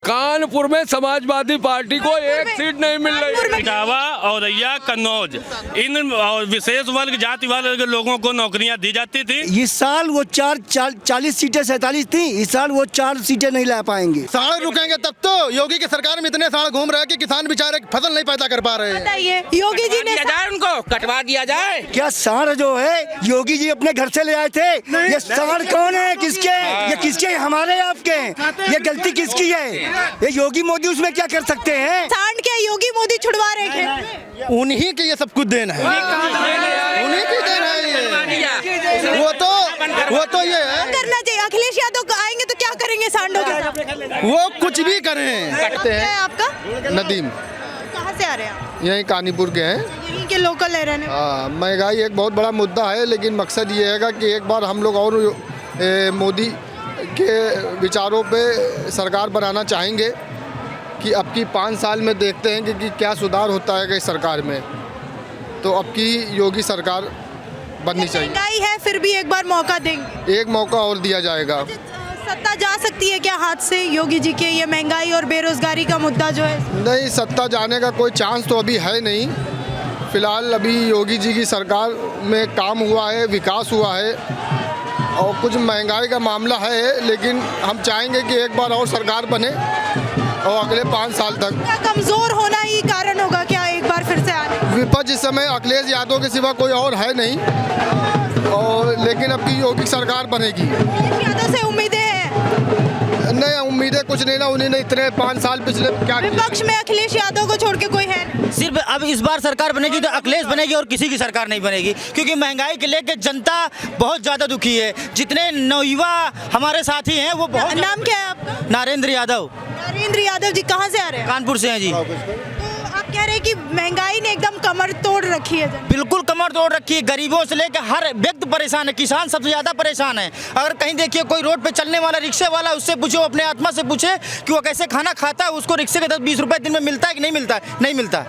कानपुर में समाजवादी पार्टी को एक सीट नहीं मिल रही। इटावा, औरैया, कन्नौज, इन विशेष वर्ग जाति वर्ग के लोगों को नौकरियां दी जाती थी। इस साल वो 40 सीटें 47 थी, इस साल वो 4 सीटें नहीं ला पाएंगे। साढ़ रुकेंगे तब तो। योगी की सरकार में इतने साढ़ घूम रहे हैं कि किसान बेचारे फसल नहीं पैदा कर पा रहे हैं। बताइए, योगी जी ने उनको कटवा दिया जाए। क्या साढ़ जो है योगी जी अपने घर से ले आए थे? ये साढ़ कौन है, किसके? ये किसके? हमारे आपके? ये गलती किसकी है? ये योगी मोदी उसमें क्या कर सकते हैं? सांड क्या योगी मोदी छुड़वा रहे हैं? उन्हीं के ये सब कुछ देन है, उन्हीं की देन है ये। वो तो ये है करना चाहिए। अखिलेश यादव आएंगे तो क्या करेंगे सांडों के साथ? वो कुछ भी करें। क्या है आपका? नदीम। कहाँ से आ रहे हैं आप? यहीं कानीपुर के हैं। यहीं के लोकल है रहने वाले? हाँ, महंगाई एक बहुत बड़ा मुद्दा है, लेकिन मकसद ये है कि एक बार हम लोग और मोदी के विचारों पे सरकार बनाना चाहेंगे कि अब की 5 साल में देखते हैं कि क्या सुधार होता है इस सरकार में। तो अब की योगी सरकार बननी चाहिए। महंगाई है फिर भी एक बार मौका देंगे? एक मौका और दिया जाएगा। सत्ता जा सकती है क्या हाथ से योगी जी के? ये महंगाई और बेरोजगारी का मुद्दा जो है। नहीं, सत्ता जाने का कोई चांस तो अभी है नहीं। फिलहाल अभी योगी जी की सरकार में काम हुआ है, विकास हुआ है और कुछ महंगाई का मामला है, लेकिन हम चाहेंगे कि एक बार और सरकार बने और अगले 5 साल तक। क्या कमजोर होना ही कारण होगा क्या एक बार फिर से आने? विपक्ष इस समय अखिलेश यादव के सिवा कोई और है नहीं, और लेकिन अब की योगी सरकार बनेगी। अखिलेश यादव से उम्मीदें हैं? नहीं, उम्मीदें कुछ नहीं ना, उन्होंने इतने 5 साल पिछले क्या विपक्ष में अखिलेश यादव को छोड़ के कोई है नहीं। सिर्फ अब इस बार सरकार बनेगी तो अखिलेश बनेगी और किसी की सरकार नहीं बनेगी, क्योंकि महंगाई के लेके जनता बहुत ज्यादा दुखी है। जितने नवयुवा हमारे साथी हैं वो बहुत। नाम क्या है आपका? नरेंद्र यादव। नरेंद्र यादव जी कहाँ से आ रहे हैं? कानपुर से हैं जी। तो आप कह रहे हैं कि महंगाई ने एकदम कमर तोड़ रखी है जनता। बिल्कुल कमर तोड़ रखी है। गरीबों से लेकर हर व्यक्ति परेशान है, किसान सबसे ज्यादा परेशान है। अगर कहीं देखिए कोई रोड पे चलने वाला रिक्शे वाला, उससे पूछो, अपने आत्मा से पूछे कि वो कैसे खाना खाता है, उसको रिक्शे के 10-20 रुपए दिन में मिलता है कि नहीं मिलता? नहीं मिलता।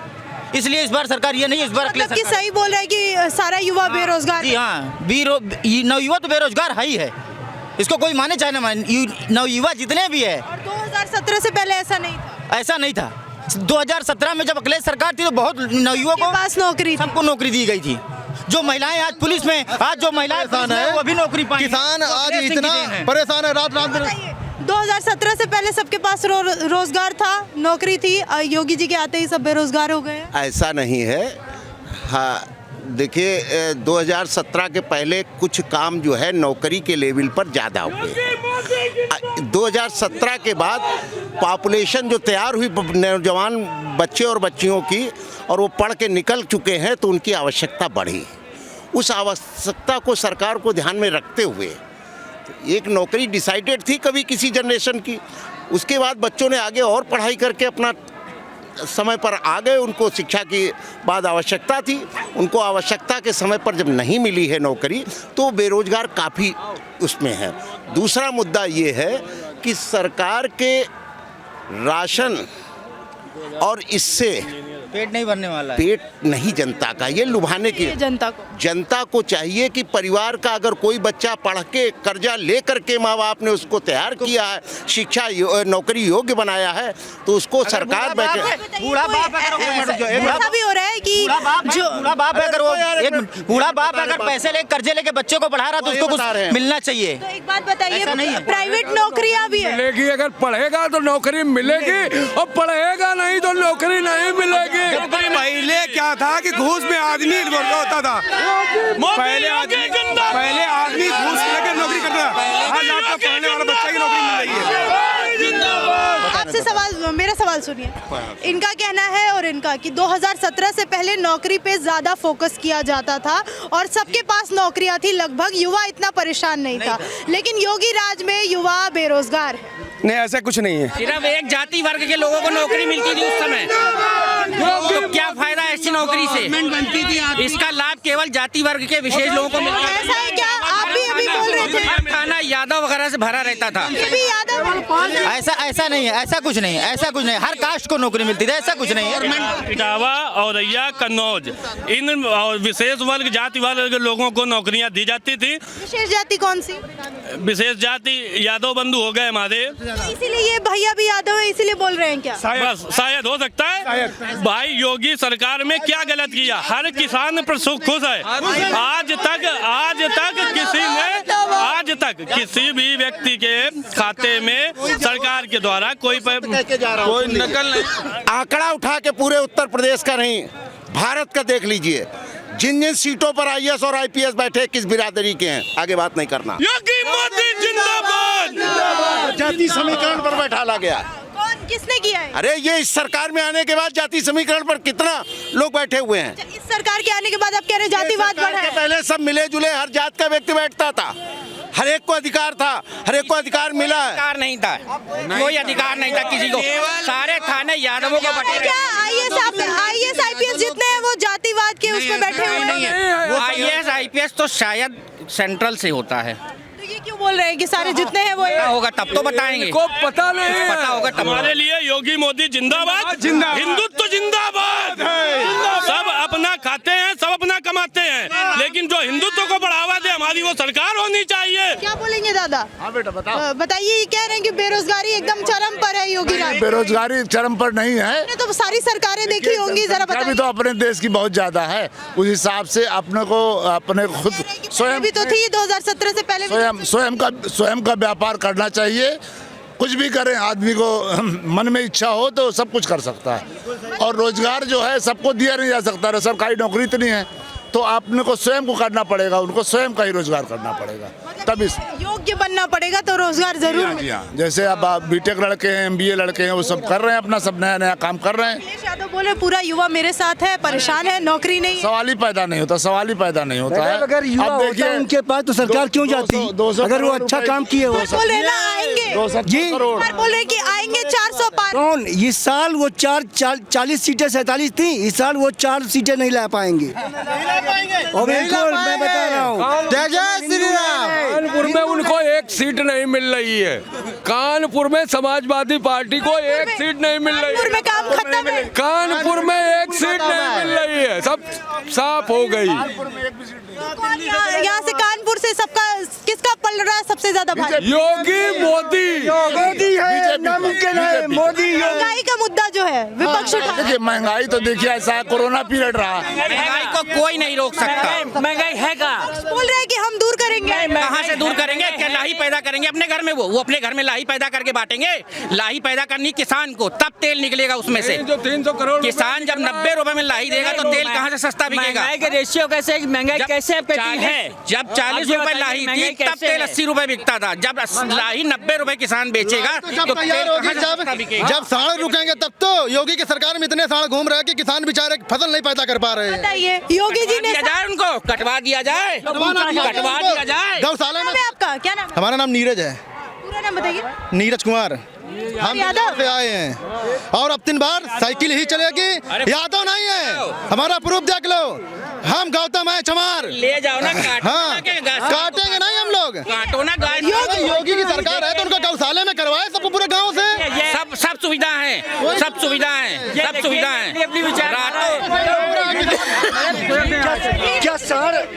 इसलिए इस बार सरकार ये नहीं, इस बार मतलब कि सही बोल रहा है कि सारा युवा बेरोजगार। जी हाँ, नवयुवा तो बेरोजगार है ही है, इसको कोई माने चाहे ना माने, नवयुवा जितने भी है। और 2017 से पहले ऐसा नहीं था? ऐसा नहीं था। 2017 में जब अखिलेश सरकार थी तो बहुत नवयुवकों को पास नौकरी, सबको नौकरी दी गई थी। जो महिलाएं आज पुलिस में, आज जो महिलाएं वो भी नौकरी पाई। किसान आज इतना परेशान है, रात रात 2017 से पहले सबके पास रोजगार था, नौकरी थी। योगी जी के आते ही सब बेरोजगार हो गए हैं। ऐसा नहीं है। हाँ, देखिए 2017 के पहले कुछ काम जो है नौकरी के लेवल पर ज़्यादा हुए। 2017 के बाद पॉपुलेशन जो तैयार हुई नौजवान बच्चे और बच्चियों की, और वो पढ़ के निकल चुके हैं, तो उनकी आवश्यकता बढ़ी। उस आवश्यकता को सरकार को ध्यान में रखते हुए एक नौकरी डिसाइडेड थी कभी किसी जनरेशन की। उसके बाद बच्चों ने आगे और पढ़ाई करके अपना समय पर आ गए। उनको शिक्षा की बाद आवश्यकता थी, उनको आवश्यकता के समय पर जब नहीं मिली है नौकरी, तो बेरोजगार काफ़ी उसमें है। दूसरा मुद्दा ये है कि सरकार के राशन और इससे पेट नहीं भरने वाला है। पेट नहीं जनता का, ये लुभाने की। जनता को चाहिए कि परिवार का अगर कोई बच्चा पढ़ के कर्जा ले करके माँ बाप ने उसको तैयार किया है, शिक्षा नौकरी योग्य बनाया है, तो उसको सरकार बूढ़ा बाप ऐसा भी हो रहा है कि जो बूढ़ा बाप है, अगर वो एक बूढ़ा बाप अगर पैसे ले कर्जे लेके बच्चे को पढ़ा रहा तो उसको कुछ मिलना चाहिए। तो एक बात बताइए, प्राइवेट नौकरियां भी है। मिलेगी, अगर पढ़ेगा तो नौकरी मिलेगी, और पढ़ेगा नहीं तो नौकरी नहीं मिलेगी। पहले क्या था कि घूस में आदमी होता था, पहले आदमी घूस लेकर नौकरी करता था। आज आपका पढ़ने वाला बच्चा की नौकरी मिल रही है। आपसे सवाल, मेरा सवाल सुनिए। इनका कहना है और इनका कि 2017 से पहले नौकरी पे ज्यादा फोकस किया जाता था और सबके पास नौकरियां थी, लगभग युवा इतना परेशान नहीं था। लेकिन योगी राज में युवा बेरोजगार है। नहीं, ऐसा कुछ नहीं है। सिर्फ एक जाति वर्ग के लोगों को नौकरी मिलती थी उस समय, तो क्या फायदा ऐसी नौकरी से? इसका लाभ केवल जाति वर्ग के विशेष लोगों को मिलता है। ऐसा है क्या? आप भी अभी बोल रहे थे खाना यादव वगैरह से भरा रहता था। भी यादव ऐसा ऐसा नहीं है, ऐसा कुछ नहीं है, ऐसा कुछ नहीं है। हर कास्ट को नौकरी मिलती है, ऐसा कुछ नहीं है। इटावा, औरैया, कन्नौज, इन विशेष वर्ग जाति वर्ग के लोगों को नौकरियां दी जाती थी। विशेष जाति कौन सी? विशेष जाति यादव बंधु हो गए हमारे, इसीलिए ये भैया भी यादव है, इसीलिए बोल रहे हैं क्या? बस शायद हो सकता है। भाई योगी सरकार में क्या गलत किया? हर किसान पर खुश है। आज तक किसी भी व्यक्ति के खाते में सरकार के द्वारा कोई नकल नहीं। आंकड़ा उठा के पूरे उत्तर प्रदेश का नहीं, भारत का देख लीजिए। जिन जिन सीटों पर आईएएस और आईपीएस बैठे किस बिरादरी के हैं, आगे बात नहीं करना। योगी मोदी जिंदाबाद। जाति समीकरण पर बैठाला गया। कौन, किसने किया है? अरे ये इस सरकार में आने के बाद जाति समीकरण पर कितना लोग बैठे हुए हैं। इस सरकार के आने के बाद आप कह रहे हैं जातिवाद बढ़ा है? पहले सब मिले जुले हर जात का व्यक्ति बैठता था, हर एक को अधिकार था, हर एक को अधिकार मिला है। अधिकार नहीं था, कोई अधिकार नहीं था किसी को। सारे थाने यादवों को बटे। क्या आईएएस आईपीएस जितने हैं वो जातिवाद के उसमें बैठे हुए हैं? आईएएस आईपीएस तो शायद सेंट्रल से होता है। तो ये क्यों बोल रहे हैं कि सारे जितने हैं वो होगा तब तो बताएंगे, को पता नहीं, पता होगा तब। हमारे लिए योगी मोदी जिंदाबाद, हिंदुत्व जिंदाबाद। सब अपना खाते हैं, सब अपना कमाते हैं, लेकिन जो हिंदुत्व को बढ़ावा दे हमारी वो सरकार होनी चाहिए। क्या बोलेंगे दादा? हाँ बेटा बताओ। बताइए, ये कह रहे हैं कि बेरोजगारी एकदम चरम पर है योगी राज। बेरोजगारी चरम पर नहीं है, आपने तो सारी सरकारें देखी होंगी, जरा अभी बताइए। तो अपने देश की बहुत ज्यादा है, उस हिसाब से अपने को अपने खुद स्वयं भी तो थी 2017 से पहले भी स्वयं का व्यापार करना चाहिए। कुछ भी करें, आदमी को मन में इच्छा हो तो सब कुछ कर सकता है। और रोजगार जो है सबको दिया नहीं जा सकता, सरकारी नौकरी इतनी है, तो आपने को स्वयं को करना पड़ेगा, उनको स्वयं का ही रोजगार करना पड़ेगा, तब इस योग्य बनना पड़ेगा तो रोजगार जरूर जी हाँ, जैसे अब बीटेक लड़के हैं, एमबीए लड़के हैं, वो सब कर रहे हैं, अपना सब नया नया काम कर रहे हैं। अखिलेश यादव बोले पूरा युवा मेरे साथ है, परेशान है, नौकरी नहीं है। सवाल ही पैदा नहीं होता, सवाल ही पैदा नहीं होता है। अगर युवा अब देखिए, होता उनके पास तो सरकार क्यों जाती? 200 अगर वो अच्छा काम किए हो। बोल रहे ना आएंगे, 270 जी। करोड़। बोल रहे कि आएंगे 400 पार। कौन? इस साल वो 40 सीटें 47 थी, इस साल वो 4 सीटें नहीं ला पाएंगे। और बिल्कुल मैं बता रहा हूँ। जय श्री राम। कानपुर में उनको एक सीट नहीं मिल रही है। कानपुर में समाजवादी पार्टी को एक सीट नहीं मिल रही कानपुर है। में काम खत्म है। कानपुर में एक सीट नहीं मिल रही है, सब साफ हो गई। यहाँ से कानपुर से सबका किसका पल रहा है सबसे ज्यादा भारी? योगी मोदी। मोदी है, नामुमकिन है, मोदी। महंगाई का मुद्दा जो है विपक्ष उठा रहा है। देखिए महंगाई तो देखिए ऐसा है, कोरोना पीरियड रहा। महंगाई को कोई नहीं रोक सकता। महंगाई है का? बोल रहे हैं कि हम दूर करेंगे। कहाँ से दूर करेंगे? क्या लाही पैदा करेंगे अपने घर में? वो अपने घर में लाही पैदा करके बांटेंगे। लाही पैदा करनी किसान को, तब तेल निकलेगा उसमें से। जो 300 करोड़ किसान जब 90 रुपए में लाही देगा तो तेल कहाँ से सस्ता बिकेगा? महंगाई के रेशियो कैसे, महंगाई कैसे जब 40 रुपए लाही थी तब तेल 80 रुपए बिकता था। जब लाही 90 रुपए किसान बेचेगा तो तेल कहाँ से सस्ता बिकेगा? जब साढ़ रुकेंगे तब तो। योगी की सरकार में इतने साढ़ घूम रहे हैं कि किसान बेचारे फसल नहीं पैदा कर पा रहे हैं। बताइए, योगी जी ने दिया जाए उनको, कटवा दिया जाए, कटवा दिया जाए। गौशाला में। आपका क्या नाम? हमारा नाम नीरज है, पूरा नाम बताइए। नीरज कुमार। हम यादव से आए हैं और अब 3 बार साइकिल ही चलेगी। यादव नहीं है, हमारा प्रूफ देख लो। हम गौतम है चमार। ले जाओ ना, हाँ, काटेंगे नहीं हम लोग। काटो ना गाय। योगी की सरकार है तो उनको गौशाले में करवाए सबको पूरे गांव से। सब सुविधा है, सब सुविधा है, सब सुविधा है।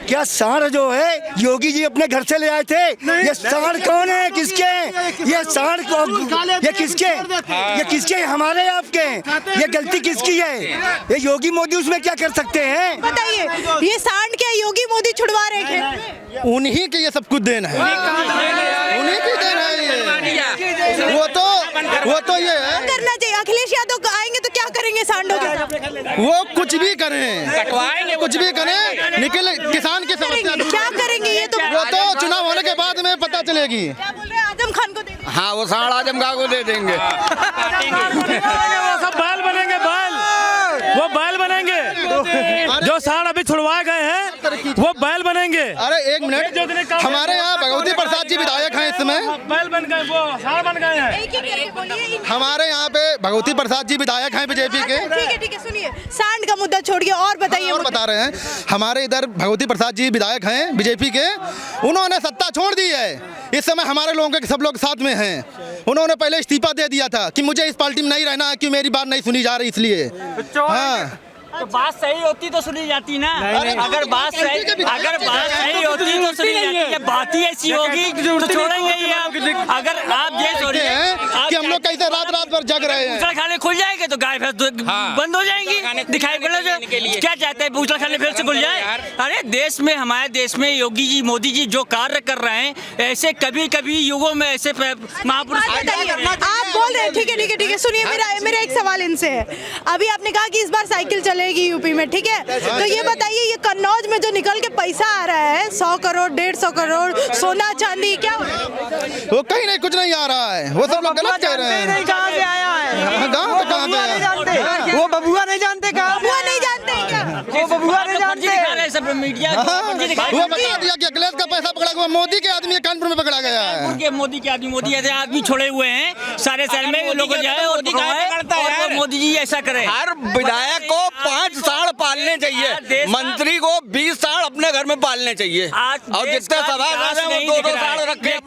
क्या साढ़ जो है योगी जी अपने घर से ले आए थे? ये साढ़ कौन है, किसके? ये साढ़ ये किसके? ये किसके? हमारे आपके? ये गलती किसकी है? ये योगी मोदी उसमें क्या कर सकते हैं? बताइए, ये सांड क्या योगी मोदी छुड़वा रहे थे? उन्हीं के ये सब कुछ देन है, उन्हीं की देन है ये। वो तो ये है करना चाहिए। अखिलेश यादव आएंगे तो क्या करेंगे सांडों के साथ? वो कुछ भी करें, कटवाएंगे, कुछ भी करें, निकल किसान की समस्या। क्या करेंगे ये तो? वो तो चुनाव होने के बाद में पता चलेगी। क्या बोल रहे हैं? आजम खान को दे देंगे। हाँ, वो साढ़ आजम खान को दे देंगे। वो सब बैल बनेंगे, बैल, वो बैल बनेंगे। जो सांड अभी छुड़वाए गए हैं वो बैल बनेंगे। अरे 1 मिनट, हमारे यहाँ भगवती प्रसाद जी विधायक हैं इस समय। बैल बन गए, वो सांड बन गए हैं। एक एक करके बोलिए। हमारे यहाँ पे भगवती प्रसाद जी विधायक हैं बीजेपी के। ठीक है सुनिए, सांड का मुद्दा छोड़िए और बताइए। और बता रहे हैं, हमारे इधर भगवती प्रसाद जी विधायक हैं बीजेपी के, उन्होंने सत्ता छोड़ दी है। इस समय हमारे लोगों के सब लोग साथ में हैं। उन्होंने पहले इस्तीफा दे दिया था कि मुझे इस पार्टी में नहीं रहना है, कि मेरी बात नहीं सुनी जा रही, इसलिए। हाँ, तो बात सही होती तो सुनी जाती ना। अगर बात सही होती तो सुनी जाती है। बात ही ऐसी होगी तो छोड़ेंगे ही आप। अगर आप ये सोच रहे हैं कि हम लोग कैसे रात भर जग रहे हैं। बूचड़ खाने खुल जाएंगे तो गाय भैंस बंद हो जाएंगी, दिखाई पड़ जाए। क्या चाहते हैं, बूचड़ खाने फिर से खुल जाए? अरे देश में, हमारे देश में योगी जी, मोदी जी जो कार्य कर रहे हैं, ऐसे कभी कभी युगों में ऐसे महापुरुष। आप बोल रहे हैं, ठीक है सुनिए, मेरा एक सवाल इनसे है। अभी आपने कहा कि इस बार साइकिल चलेगी यूपी में, ठीक है, तो ये बताइए, ये कन्नौज में जो निकल के पैसा आ रहा है 100 करोड़ 150 करोड़ सोना चांदी, क्या वो कहीं नहीं, कुछ नहीं आ रहा है। वो सब लोग गलत कह रहे हैं। कहाँ से आया है? गाँव में कहाँ पे है? वो बबुआ नहीं जानते, कहाँ हुआ नहीं जानते हैं क्या? वो बबुआ नहीं जानते। सब मीडिया वो बता दिया कि अखिलेश का पैसा पकड़ा गया, मोदी के आदमी कानपुर में पकड़ा गया है। मोदी के आदमी, मोदी ऐसे आदमी छोड़े हुए हैं सारे शहर में, लोग जाए और मोदी जी ऐसा करे। हर विधायक को 5 साल पालने चाहिए, मंत्री को 20 साल अपने घर में पालने चाहिए, और जितने सभासद हैं वो 2-2 साल रखे